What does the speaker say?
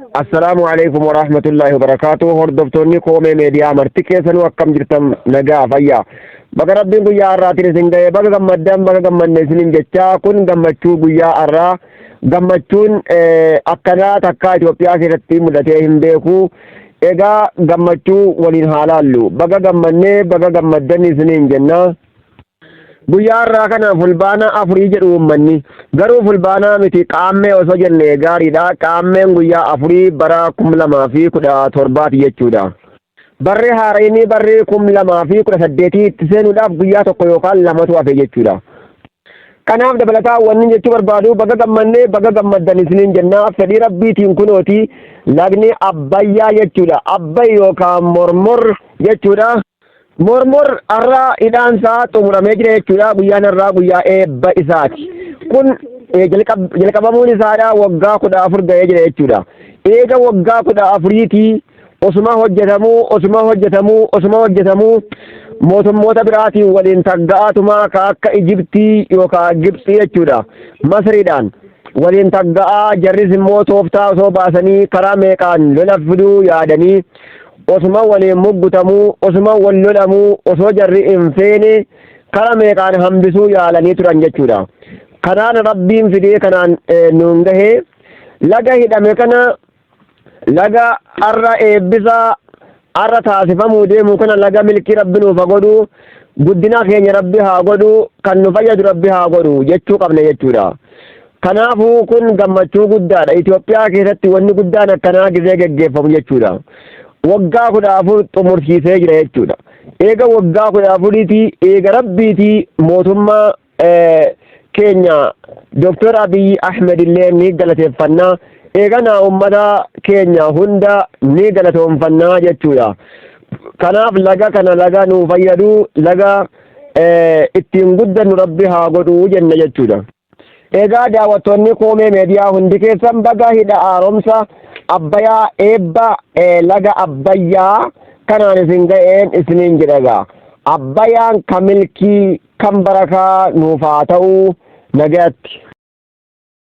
السلام عليكم ورحمة الله وبركاته. هردفتوني قومي ميديا مرتكي سنو أكم جرتم نجا فيا بقى ربي قويا الراتي سنجي بقى قمدام بقى قمد نسلين جتا كن قمتشو قويا الرا قمتشون أكنا تكا إثيوبيا كيرتي مدتهم بيكو إيجا قمتشو ولين حالالو بقى قمدني بقى قمدني سنين جنة guyyaa irraa kana fulbaana afurii jedhu uummanni garuu fulbaana miti qaammee osoo jenne gaariidha. Qaammeen guyyaa afurii bara 2017 jechuudha. Barri haarayni barri 2018 itti seenuudhaaf guyyaa tokko yookaan lamatu hafe jechuudha. Kanaaf dabalataa wanni jechuu barbaadu baga gammannee baga gammaddan isiniin jenna. Fedhii rabbiitiin kunooti lagni abbayyaa jechuudha. Abbay yookaan mormor jechuudha. Mormor arraa idhaansaa xumuramee jira jechuudha. Guyyaan irraa guyyaa eebba isaati. Kun jalqabamuun isaadha waggaa 14 ga'ee jira jechuudha. Eega waggaa 14tii osuma hojjetamuu mootummoota biraatiin waliin tagga'aatumaa ka akka Ijiptii yookaan Gibxii jechuudha. Masriidhaan waliin tagga'aa jarris immoo tooftaa osoo baasanii karaa meeqaan lola fiduu yaadanii osuma waliin muggutamuu osuma wal lolamuu osoo jarri hin feene karaa meeqaan hambisuu yaalanii turan jechuudha. Kanaan rabbiin fidee kanaan nuun gahee laga hidhame kana laga arra eebbisaa arra taasifamuu deemu kana laga milkii rabbi nuuf haa godhu guddina keenya rabbi haa godhu kan nu fayyadu rabbi haa godhu jechuu qabna jechuudha. Kanaafuu kun gammachuu guddaadha. Itoophiyaa keessatti wanni guddaan akkanaa gisee geggeeffamu jechuudha. Waggaa 14 xumursiisee jira jechuudha. Eega waggaa 14tii eega rabbiitii mootummaa keenya Dr. Abiy Ahmed illee ni galateeffannaa. Eeganaa ummata keenya hunda ni galatoonfannaa jechuudha. Kanaaf laga kana laga nu fayyadu laga ittiin guddannu rabbi haa godhu jenna jechuudha. Egaa daawwattoonni Koomee Meediyaa hundi keessan baga hidha haaromsa abbayyaa eebba laga abbayyaa kanaan isin ga'een isiniin jedhagaa. Abbayyaan kan milkii kan barakaa nuuf haa ta'u nagaatti.